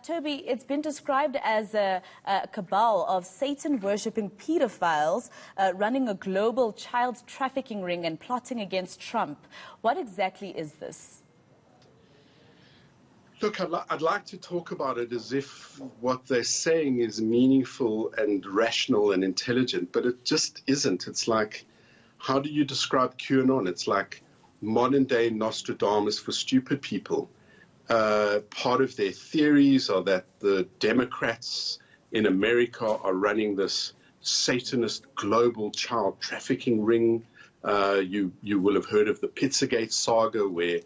Toby, it's been described as a cabal of Satan-worshipping pedophiles running a global child trafficking ring and plotting against Trump. What exactly is this? Look, I'd like to talk about it as if what they're saying is meaningful and rational and intelligent, but it just isn't. It's like, how do you describe QAnon? It's like modern-day Nostradamus for stupid people. Part of their theories are that the Democrats in America are running this Satanist global child trafficking ring. You will have heard of the Pizzagate saga, where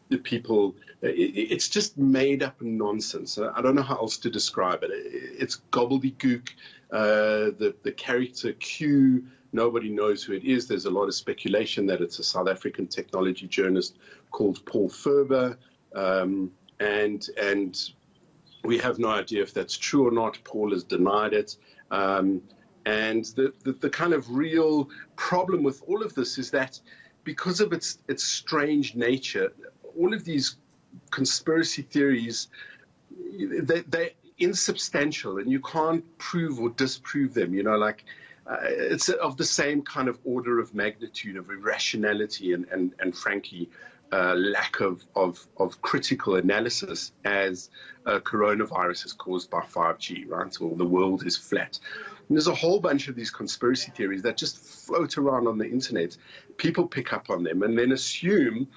the people, it's just made up nonsense. I don't know how else to describe it. It's gobbledygook. The character Q, nobody knows who it is. There's a lot of speculation that it's a South African technology journalist called Paul Ferber. And we have no idea if that's true or not. Paul has denied it. And the kind of real problem with all of this is that because of its strange nature, all of these conspiracy theories, they're insubstantial, and you can't prove or disprove them. You know, like it's of the same kind of order of magnitude of irrationality and frankly, lack of critical analysis as coronavirus is caused by 5G, right? Or the world is flat. And there's a whole bunch of these conspiracy theories that just float around on the internet. People pick up on them and then assume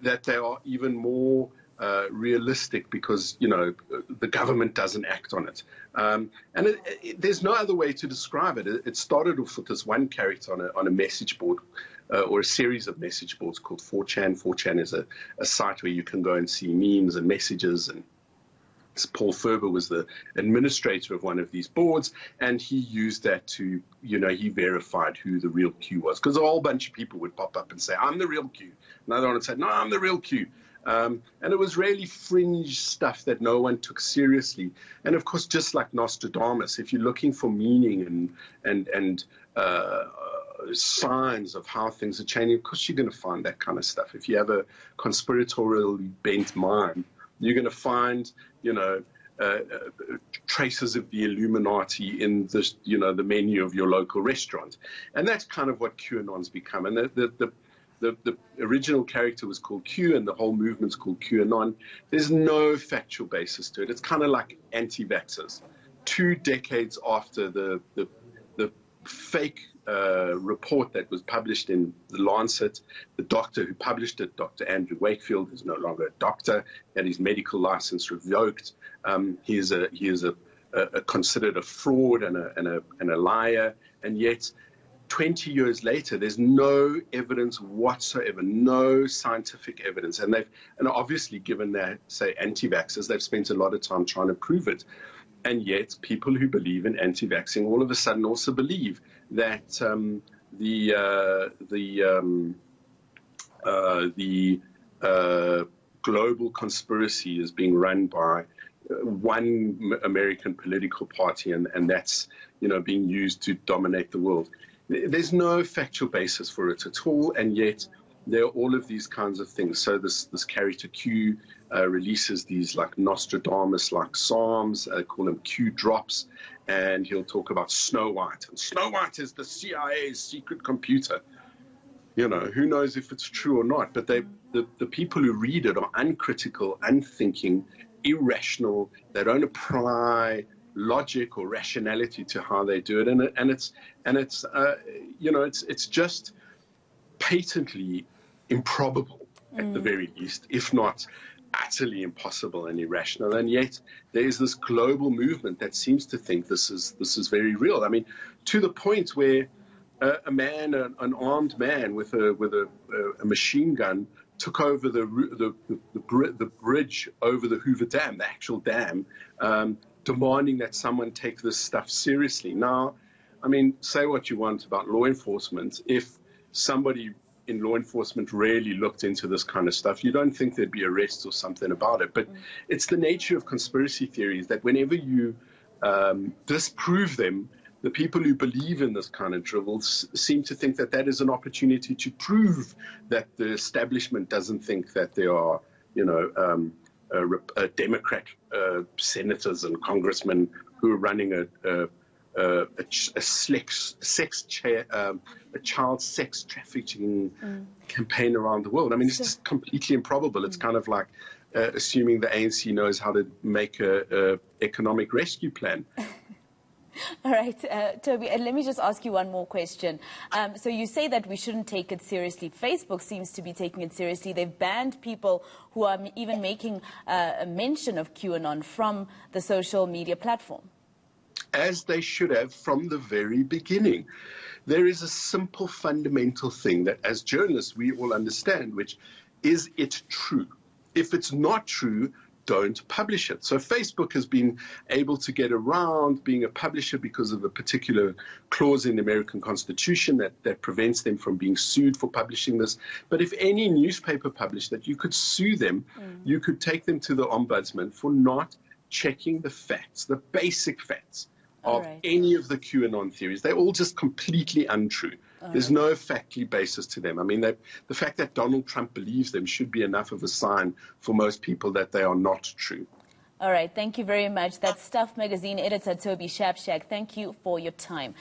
that they are even more realistic because, you know, the government doesn't act on it. And there's no other way to describe it. It started off with this one character on a message board or a series of message boards called 4chan. 4chan is a site where you can go and see memes and messages, and Paul Ferber was the administrator of one of these boards, and he used that to, you know, he verified who the real Q was, because a whole bunch of people would pop up and say, I'm the real Q. Another one would say, no, I'm the real Q. And it was really fringe stuff that no one took seriously. And of course, just like Nostradamus, if you're looking for meaning and signs of how things are changing, of course you're going to find that kind of stuff. If you have a conspiratorially bent mind, you're going to find, you know, traces of the Illuminati in the, you know, the menu of your local restaurant. And that's kind of what QAnon's become. And the original character was called Q, and the whole movement's called QAnon. There's no factual basis to it. It's kind of like anti-vaxxers. 2 decades after the fake report that was published in the Lancet, the doctor who published it, Dr. Andrew Wakefield, is no longer a doctor, had his medical license revoked. He is considered a fraud and a liar, and yet 20 years later, there's no evidence whatsoever, no scientific evidence. And obviously, given that, say, anti-vaxxers, they've spent a lot of time trying to prove it. And yet, people who believe in anti-vaxxing all of a sudden also believe that the global conspiracy is being run by one American political party, and that's, you know, being used to dominate the world. There's no factual basis for it at all, and yet there are all of these kinds of things. So this character Q releases these like Nostradamus-like psalms, call them Q drops, and he'll talk about Snow White. And Snow White is the CIA's secret computer. You know, who knows if it's true or not, but the people who read it are uncritical, unthinking, irrational. They don't apply logic or rationality to how they do it, and it's you know, it's just patently improbable at the very least, if not utterly impossible and irrational. And yet there's this global movement that seems to think this is very real. I mean, to the point where an armed man with a machine gun took over the bridge over the Hoover Dam, the actual dam, demanding that someone take this stuff seriously. Now, I mean, say what you want about law enforcement. If somebody in law enforcement really looked into this kind of stuff, you don't think there'd be arrests or something about it. But it's the nature of conspiracy theories that whenever you disprove them, the people who believe in this kind of drivel seem to think that that is an opportunity to prove that the establishment doesn't think that there are, you know, Democrat senators and congressmen who are running a child sex trafficking campaign around the world. I mean, it's just completely improbable. It's kind of like assuming the ANC knows how to make a economic rescue plan. All right, Toby, and let me just ask you one more question. So you say that we shouldn't take it seriously. Facebook seems to be taking it seriously. They've banned people who are even making a mention of QAnon from the social media platform. As they should have from the very beginning. There is a simple fundamental thing that as journalists we all understand, which is it true? If it's not true, don't publish it. So Facebook has been able to get around being a publisher because of a particular clause in the American Constitution that prevents them from being sued for publishing this. But if any newspaper published that, you could sue them, you could take them to the ombudsman for not checking the facts, the basic facts of any of the QAnon theories. They're all just completely untrue. There's no factually basis to them. I mean, the fact that Donald Trump believes them should be enough of a sign for most people that they are not true. All right, thank you very much. That's Stuff Magazine editor Toby Shapshack. Thank you for your time.